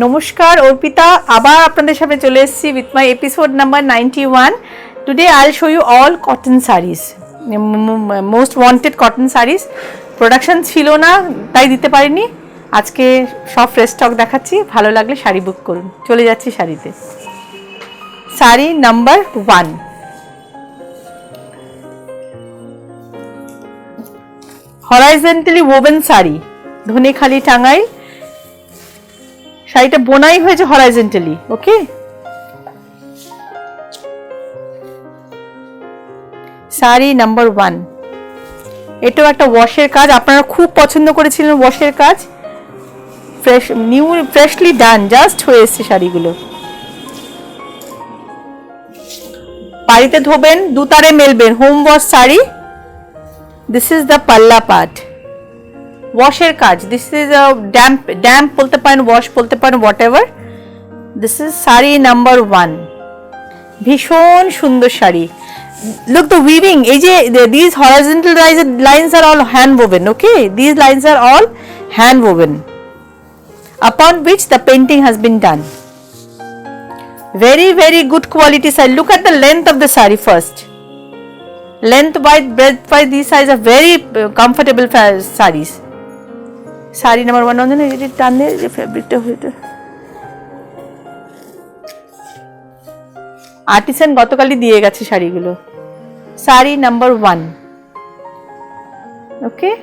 নমস্কার অর্পিতা আবার আপনাদের সামনে চলে এসেছি with my episode number 91 today I will show you all cotton saris most wanted cotton saris production ছিল না তাই দিতে পারিনি আজকে সব ফ্রেশ স্টক দেখাচ্ছি ভালো লাগলে শাড়ি বুক করুন চলে যাচ্ছি শাড়িতে sari number 1 horizontally woven sari Dhanekhali Tangail শাড়িটা বোনাই হয়েছে হরাইজন্টালি ওকে শাড়ি নাম্বার 1 এটাও একটা ওয়াশের কাজ আপনারা খুব পছন্দ করেছিলেন ওয়াশের কাজ ফ্রেশলি ডান জাস্ট হয়ে এসেছে শাড়িগুলো বাড়িতে ধোবেন দুতারে মেলবেন home wash sari this is the palla part ওয়াশের কাজ দিস ইজ আ ড্যাম্প বলতে পারেন ওয়াশ বলতে পারেন what ever this is sari number 1 ভীষণ সুন্দর শাড়ি look the weaving এই যে these horizontal lines are all hand woven okay these lines are all hand woven upon which the painting has been done very good quality sari look at the length of the sari first length wide breadth wide these sides are very comfortable sarees sari number 1 on the টানে যে ফেব্রিকটা হইতো artisan গতকালই দিয়ে গেছে শাড়িগুলো sari number 1 okay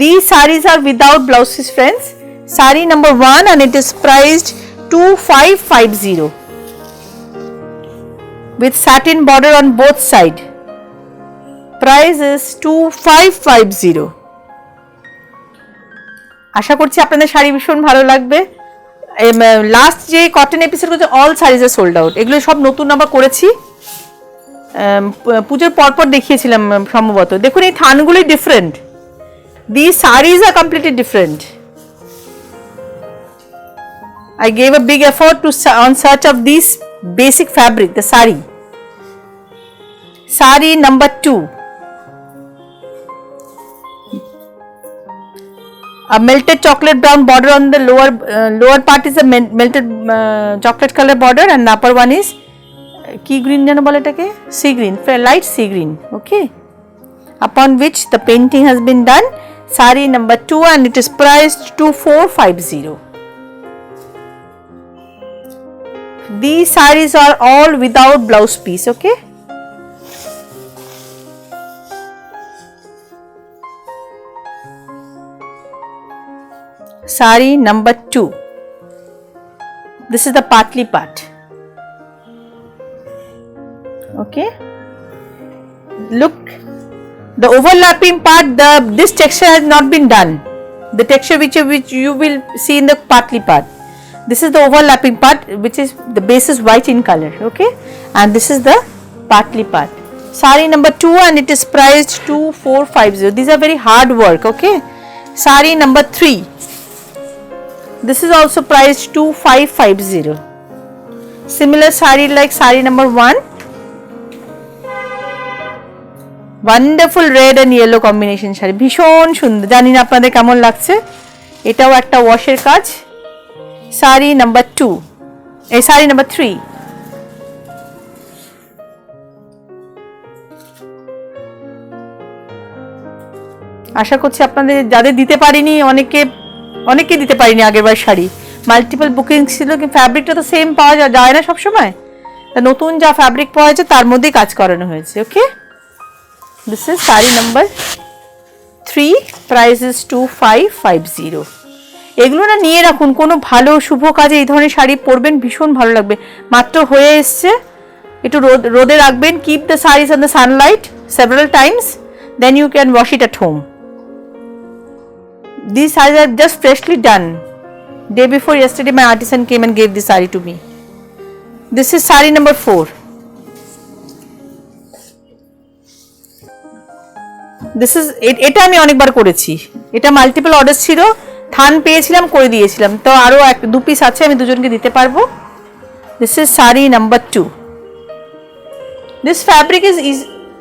these sarees are without blouses friends sari number 1 and it is priced 2550 with satin border on both side price is 2550 আশা করছি আপনাদের শাড়ি ভীষণ ভালো লাগবে লাস্ট যে কটন এপিসোড করতে all series are sold out এগুলো সব নতুন আমরা করেছি পূজোর পরপর দেখিয়েছিলাম সম্ভবত দেখুন এই থানগুলো ডিফারেন্ট দিস সারিজ আর completely different I gave a big effort to on search of this basic fabric the sari number 2 a melted chocolate brown border on the lower part is a melted chocolate color border and the upper one is key green jano bole etake sea green light sea green okay upon which the painting has been done sari number 2 and it is priced 2450 these sarees are all without blouse piece okay sari number 2 this is the partly part okay look the overlapping part this texture has not been done the texture which you will see in the partly part this is the overlapping part which is the base is white in color okay and this is the partly part sari number 2 and it is priced 2450 these are very hard work okay sari number 3 this is also priced 2550 similar sari like sari number 1 wonderful red and yellow combination sari ভীষণ সুন্দর জানি না আপনাদের কেমন লাগছে এটাও একটা ওয়াশের কাজ শাড়ি নাম্বার 2 এই শাড়ি নাম্বার 3 আশা করছি আপনাদের যাদের দিতে পারিনি অনেকে দিতে পারিনি আগেরবার শাড়ি মাল্টিপল বুকিং ছিল কি ফ্যাব্রিকটা তো সেম পাওয়া যায় না সব সময় নতুন যা ফ্যাব্রিক পাওয়া যায় তার মধ্যেই কাজ করানো হয়েছে ওকে this is sari number 3 price is 2550 এগুলো না নিয়ে রাখুন কোনো ভালো শুভ কাজে এই ধরনের শাড়ি পরবেন ভীষণ ভালো লাগবে মাত্র হয়ে এসছে একটু রোদে রাখবেন keep the sarees on the sunlight several times then you can wash it at home these sarees are just freshly done day before yesterday my artisan came and gave this saree to me this is sari number 4 this is এটা আমি অনেকবার করেছি এটা multiple order ছিল থান পেয়েছিলাম করে দিয়েছিলাম তো আরো দু পিস আছে আমি দুজনকে দিতে পারবো this is sari number 2 this fabric is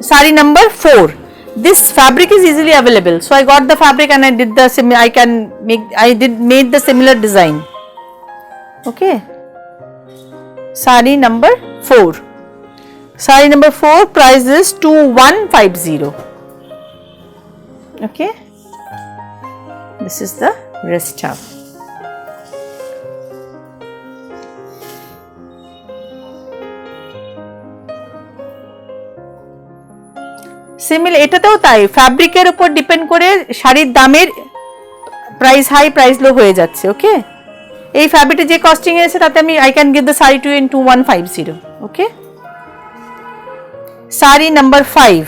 sari number 4 This fabric is easily available, so I got the fabric and I did the made the similar design. Okay, sari number 4. Sari number 4 price is 2150. Okay, this is the wrist half. Similar এটাতেও তাই, ফ্যাব্রিকের উপর depend করে শাড়ির দামের price high price লো হয়ে যাচ্ছে। ওকে, এই ফ্যাব্রিকটা যে কস্টিং এসে তাতে আমি I can give the sari to in 2150। Okay, sari number 5।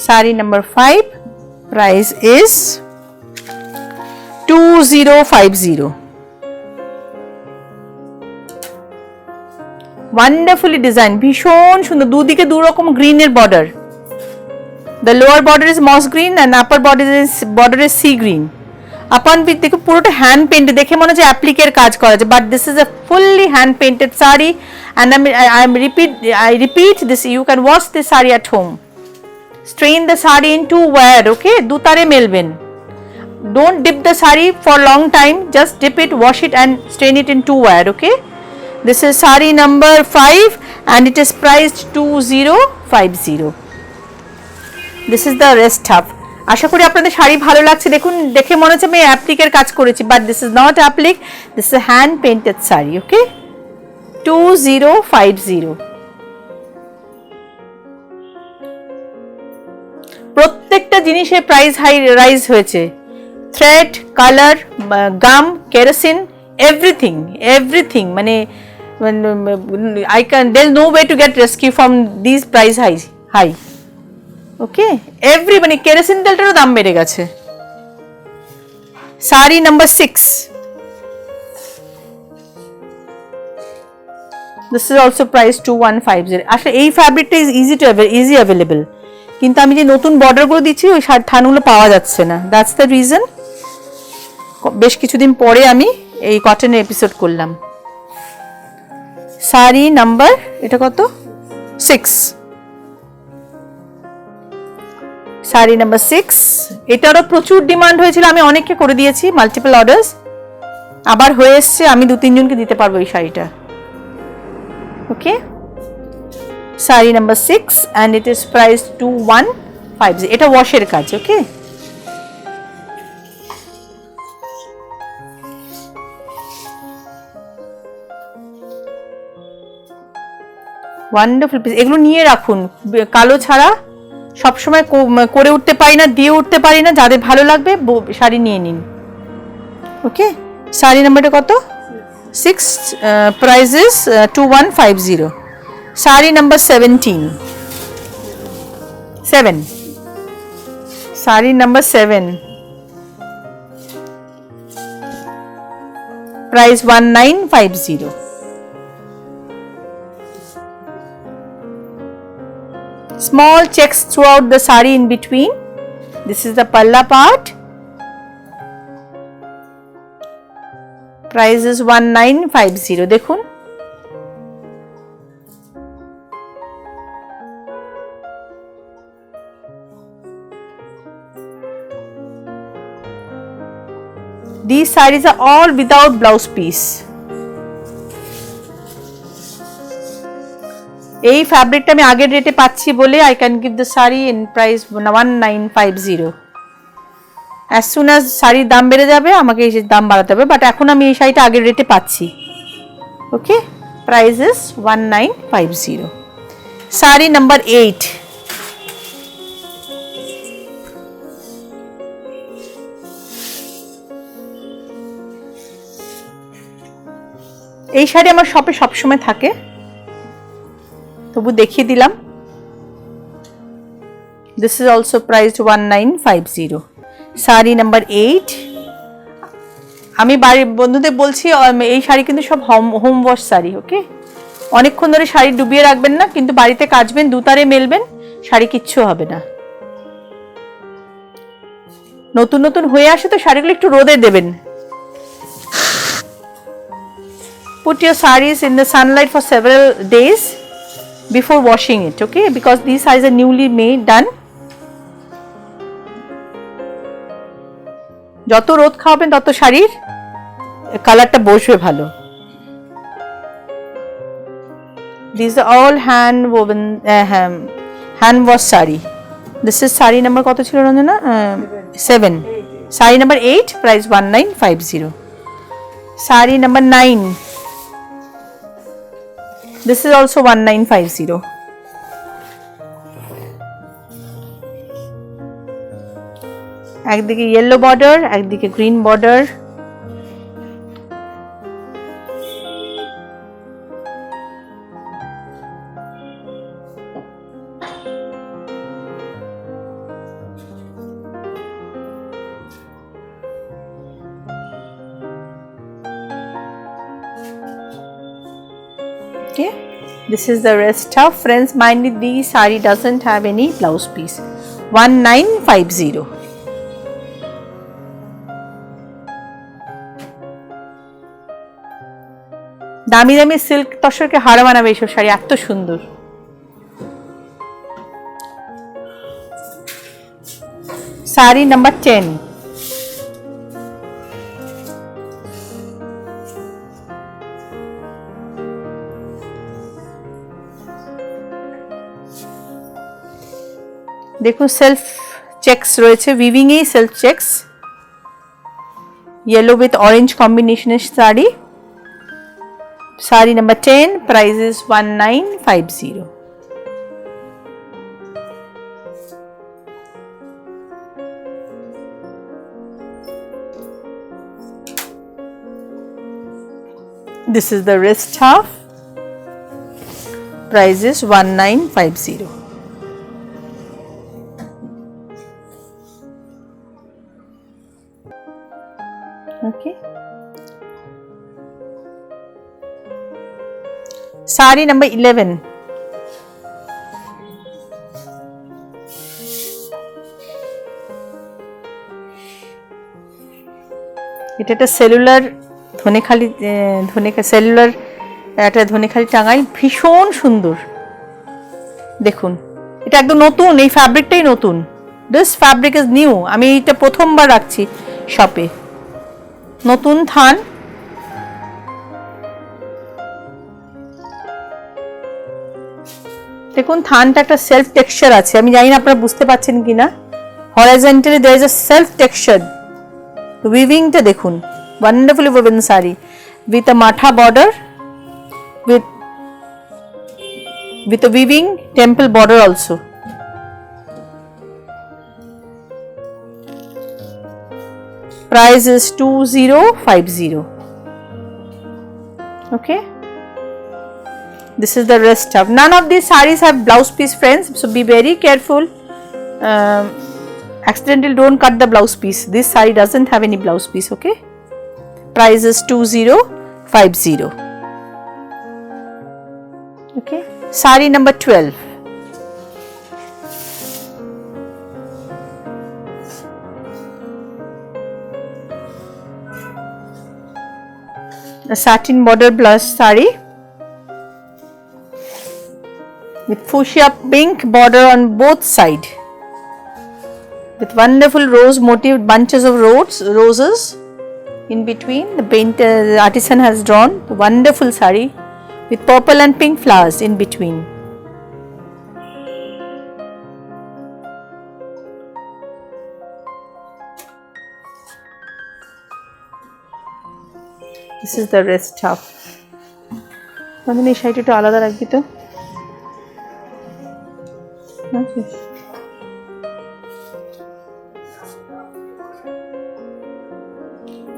Saree number 5, price is 2050. Wonderfully designed, ভীষণ সুন্দর, দুদিকে দু রকম গ্রিনের border. The lower border is moss green and upper border is sea green. Upon which দেখো পুরোটা হ্যান্ড পেইন্টেড, দেখে মনে হচ্ছে অ্যাপ্লিকের কাজ করা আছে, but this is a fully hand painted saree and I repeat this, you can wash this saree at home. Strain the saree into wear, okay, dutare melben. Don't dip the saree for long time, just dip it, wash it and strain it into wear. Okay, this is saree number 5 and it is priced 2050. This is the rest half. আশা করি আপনাদের শাড়ি ভালো লাগছে। দেখুন, দেখে মনে হচ্ছে আমি অ্যাপ্লিকের কাজ করেছি, but this is not applique, this is hand painted sari. Okay, 2050। প্রত্যেকটা জিনিসের প্রাইস হাই রাইজ হয়েছে, thread, colour, gum, kerosene, everything, মানে I can, there is no way to get rescue from these price high. Okay, মানে kerosene তেলটারও দাম বেড়ে গেছে। Sari number 6, this is also priced 2150. আসলে এই ফ্যাব্রিকটা ইজ ইজি অ্যাভেলেবল, কিন্তু আমি যে নতুন বর্ডারগুলো দিচ্ছি ওই থানগুলো পাওয়া যাচ্ছে না, দ্যাটস দ্য রিজন। বেশ কিছুদিন পরে আমি এই কটনের এপিসোড করলাম। শাড়ি নাম্বার, এটা কত, 6। শাড়ি নাম্বার 6, এটারও প্রচুর ডিমান্ড হয়েছিল, আমি অনেককে করে দিয়েছি, মাল্টিপল অর্ডার্স, আবার হয়ে এসছে, আমি 2-3 জনকে দিতে পারবো এই শাড়িটা। ওকে, sari number 6 and it is priced 2150. এটা ওয়াশের কাজ। ওকে, ওয়ান্ডারফুল পিস, এগুলো নিয়ে রাখুন, কালো ছাড়া সবসময় করে উঠতে পারি না, দিয়ে উঠতে পারি না, যাদের ভালো লাগবে শাড়ি নিয়ে নিন। ওকে, শাড়ি নাম্বারটা কত, 6, price is 2150। Sari number 7, sari number 7, price 1950। Small checks throughout the saree in between. This is the palla part. Price is 1950. দেখুন, these sarees are all without blouse piece. এই ফ্যাব্রিকটা আমি আগের রেটে পাচ্ছি বলে I can give the sari in price 1950। As soon as শাড়ির দাম বেড়ে যাবে আমাকে এই দাম বাড়াতে হবে, বাট এখন আমি এই শাড়িটা আগের রেটে পাচ্ছি। ওকে, প্রাইস ইজ 1950। শাড়ি নাম্বার 8, এই শাড়ি আমার শপে সবসময় থাকে, তবু দেখিয়ে দিলাম। This is also priced 1950। Sari number 8, আমি বাড়ির বন্ধুদের বলছি এই শাড়ি কিন্তু সব হোম ওয়াশ শাড়ি। ওকে, অনেকক্ষণ ধরে শাড়ি ডুবিয়ে রাখবেন না, কিন্তু বাড়িতে কাচবেন, দুতারে মেলবেন, শাড়ি কিচ্ছু হবে না। নতুন নতুন হয়ে আসে তো শাড়িগুলো একটু রোদে দেবেন। Put your sarees in the sunlight for several days before washing it, okay? Because these sarees are newly made, done. যত রোদ খাওয়াবেন তত শাড়ির কালারটা বসবে ভালো। These are all hand woven hand wash saree. This is saree number কত ছিল Ranjana? 7. Saree number 8, price 1950. Saree number 9. This is also 1950. একদিকে yellow border, একদিকে green border. Okay, this is the rest of, friends, mind it, the saree doesn't have any blouse piece. 1950. দামি দামি silk তসরকে হার বানাবে এইসব শাড়ি, এত সুন্দর। শাড়ি নাম্বার 10। দেখুন সেলফ চেকস রয়েছে, উইভিং এই self checks, yellow with orange কম্বিনেশনের sari. Saree number 10, price is 1950. This is the wrist half, price is 1950. Okay. Saree number 11. এটা একটা সেলুলার ধনেখালি, সেলুলার একটা ধনেখালি টাঙাই, ভীষণ সুন্দর। দেখুন এটা একদম নতুন, এই ফ্যাব্রিকটাই নতুন। দিস ফ্যাব্রিক ইজ নিউ, আমি এটা প্রথমবার রাখছি শপে। নতুন থান, দেখুন থানটা একটা সেলফ টেক্সচার আছে, আমি জানি না আপনারা বুঝতে পারছেন কিনা। Horizontally there is a self texture. উইভিংটা দেখুন, wonderfully woven saree with a matha border, with a weaving temple border also. Price is 2050. Okay. This is the rest of. None of these sarees have blouse piece, friends, so be very careful. Accidentally don't cut the blouse piece. This saree doesn't have any blouse piece. Okay. Price is 2050. Okay. Saree number 12. A satin border plus saree with fuchsia pink border on both sides, with wonderful rose motif, bunches of roses in between. The painter, the artisan has drawn wonderful saree with purple and pink flowers in between. This is the rest half. মানে এই শাড়িটা একটু আলাদা রাখবি তো।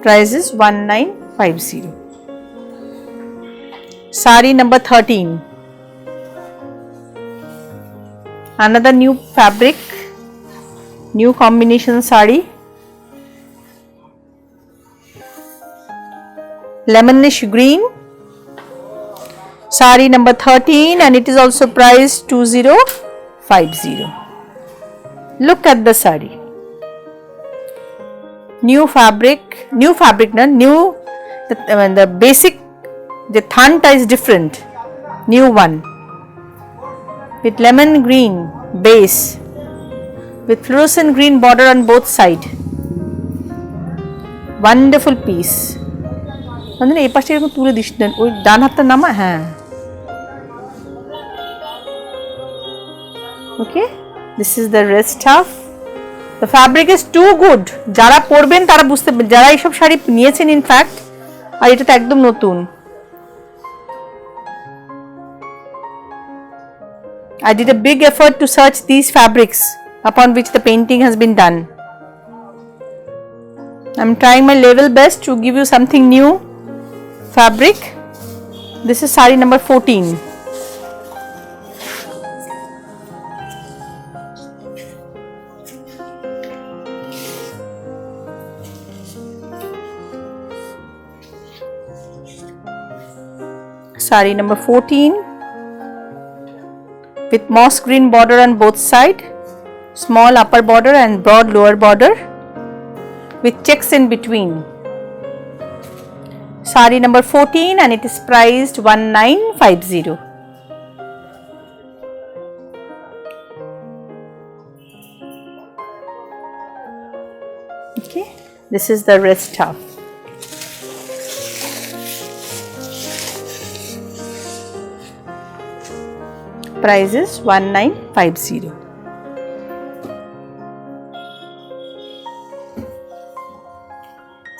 Price is 1950. Saree number 13. Another new fabric, new combination saree. Lemonish green. Saree number 13, and it is also priced 2050. Look at the saree. new fabric, no, new, the basic, the thanta is different, new one, with lemon green base, with fluorescent green border on both sides. Wonderful piece. মানে এই পাশে এরকম তুলে this না, ওই ডান হাতটা নামা, হ্যাঁ। Okay, this is the wrist cuff. The fabric is too good. যারা পরবেন তারা বুঝতে, যারা এইসব শাড়ি নিয়েছেন ইনফ্যাক্ট, আর এটা তো একদম নতুন। I did a big effort to search these fabrics upon which the painting has been done. I'm trying my level best to give you something new fabric. This is sari number 14. Sari number 14 with moss green border on both sides, small upper border and broad lower border with checks in between. Sari number 14 and it is priced 1950. Okay, this is the wrist cuff. Price is 1950.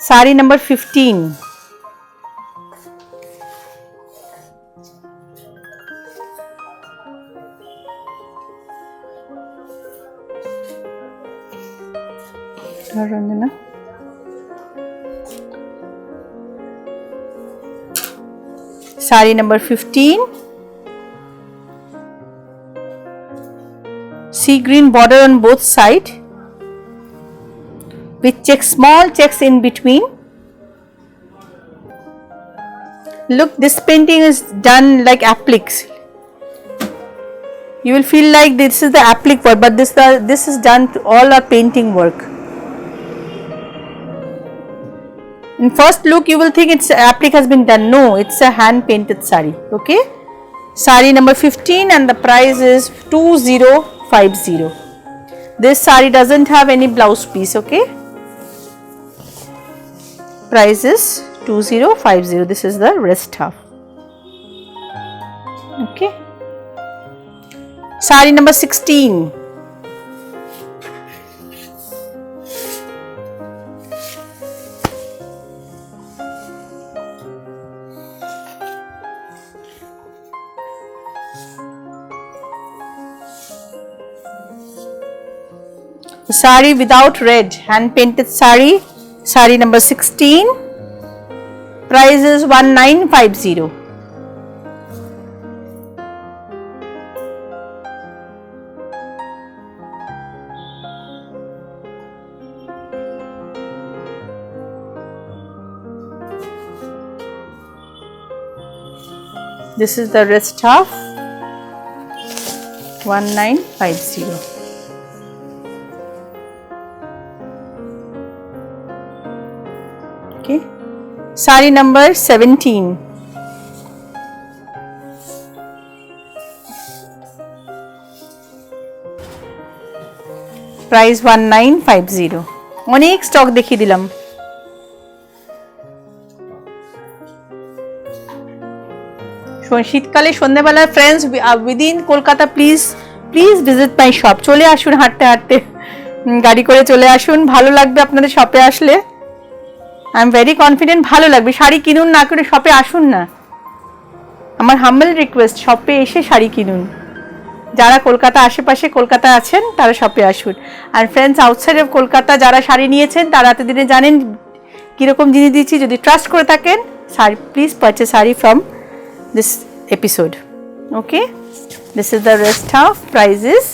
Sari number 15. Sari number 15. Sea green border on both sides with checks, small checks in between. Look, this painting is done like appliques. You will feel like this is the applique work, but this is done to all our painting work. In first look you will think it's applique has been done. No, it's a hand painted sari. Okay, sari number 15 and the price is 2050. This sari doesn't have any blouse piece. Okay, price is 2050. This is the wrist cuff. Okay, sari number 16. Sari without red, hand painted sari, sari number 16, price is 1950. This is the wrist cuff, 1950. Okay, sari number 17. Price 1950. অনেক stock দেখিয়ে দিলাম। শীতকালে সন্ধ্যাবেলায় friends within Kolkata please visit my shop. চলে আসুন, হাঁটতে হাঁটতে গাড়ি করে চলে আসুন, ভালো লাগবে আপনাদের শপে আসলে। আই এম ভেরি কনফিডেন্ট ভালো লাগবে। শাড়ি কিনুন না করে শপে আসুন না, আমার হাম্বল রিকোয়েস্ট, শপে এসে শাড়ি কিনুন। যারা কলকাতা আশেপাশে কলকাতা আছেন তারা শপে আসুন। আর ফ্রেন্ডস আউটসাইড অফ কলকাতা যারা শাড়ি নিয়েছেন তারা এতদিনে জানেন কীরকম জিনিস দিচ্ছি। যদি ট্রাস্ট করে থাকেন, sari please purchase sari from this episode. Okay, this is the wrist cuff. Price is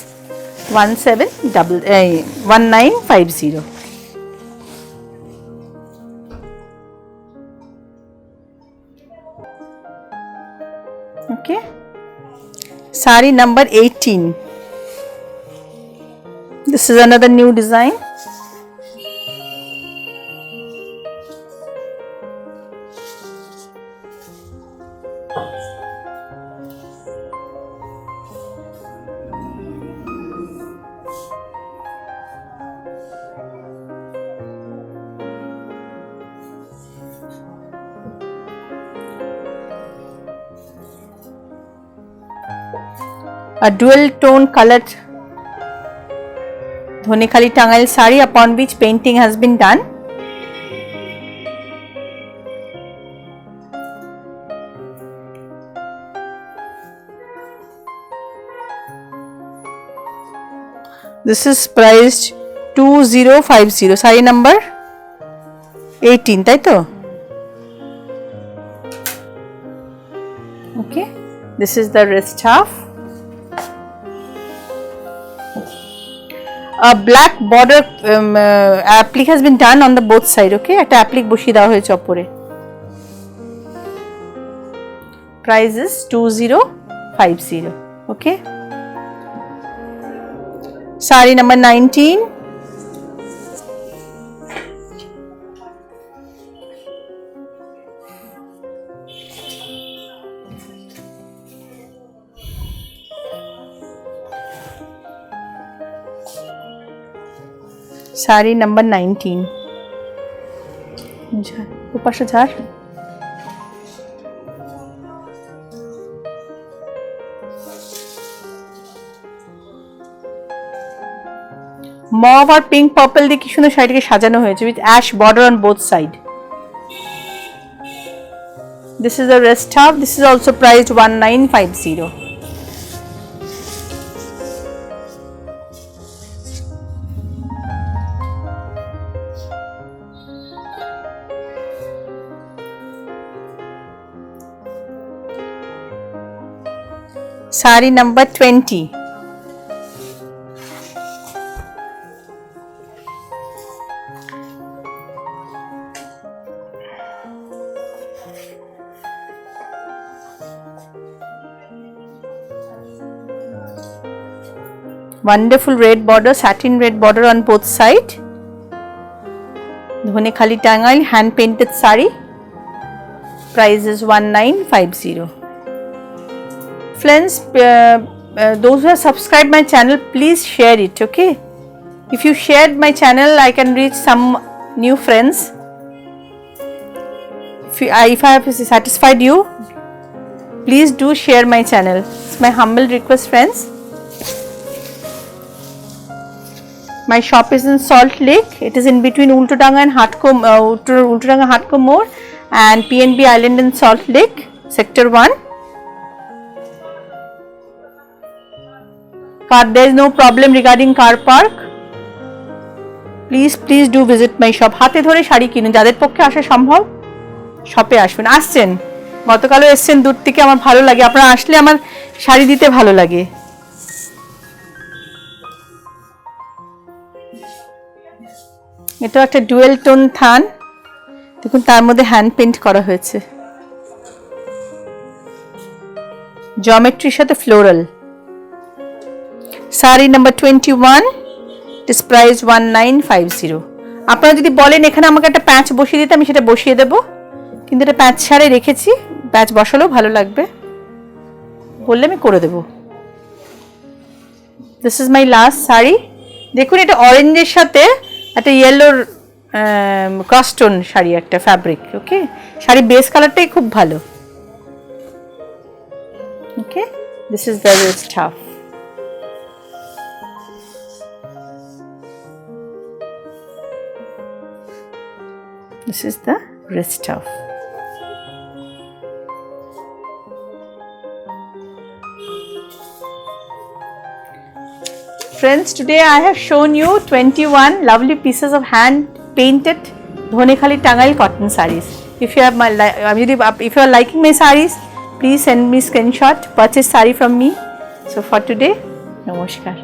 1950. Okay, sari number 18. This is another new design. A dual tone colored Dhonekhali Tangail sari upon which painting has been done. This is priced 2050. Sari number 18, তাই তো? Okay, this is the wrist half. A black border applique has been done on the both side. Okay, একটা applique বসিয়ে দেওয়া হয়েছে উপরে. Price is 2050. Okay. Sari number 19. Sari number 19. Upasha jar. Mauve or pink purple দিয়ে কি সুন্দর শাড়িটাকে সাজানো হয়েছে with ash border on both side. This is the wrist half. This is also priced 1950. Sari number 20. Wonderful red border, satin red border on both sides. Dhonekhali Tangail hand painted sari. Price is 1950. Friends, those who have subscribed my channel, please share it. Okay, if you shared my channel, I can reach some new friends. If I have satisfied you, please do share my channel. It's my humble request, friends. My shop is in Salt Lake. It is in between Ultodanga and Ultodanga Hatko More and PNB Island in Salt Lake, Sector 1. There is no problem regarding car park. Please do visit my shop. হাতে ধরে শাড়ি কিনুন, যাদের পক্ষে আসা সম্ভব শপে আসবেন। আসছেন, গতকালও এসছেন দূর থেকে, আমার ভালো লাগে, আপনারা আসলে আমার শাড়ি দিতে ভালো লাগে। এটা একটা ডুয়েল টোন থান, দেখুন তার মধ্যে হ্যান্ড পেইন্ট করা হয়েছে, জিওমেট্রির সাথে floral. Sari number 21. It is priced 1950. আপনারা যদি বলেন এখানে আমাকে একটা প্যাচ বসিয়ে দিতে, আমি সেটা বসিয়ে দেব, কিন্তু এটা প্যাচ ছাড়াই রেখেছি, প্যাচ বসালেও ভালো লাগবে, বললে আমি করে দেব। This is my last sari. দেখুন এটা অরেঞ্জের সাথে একটা ইয়েলোর ক্রসটোন শাড়ি, একটা ফ্যাব্রিক। ওকে, শাড়ি বেস কালারটাই খুব ভালো। ওকে, this is the wrist half. This is the wrist half. Friends, today I have shown you 21 lovely pieces of hand painted Dhonekhali Tangail cotton sarees. If you are liking my sarees, please send me screenshot, purchase saree from me. So for today, namaskar.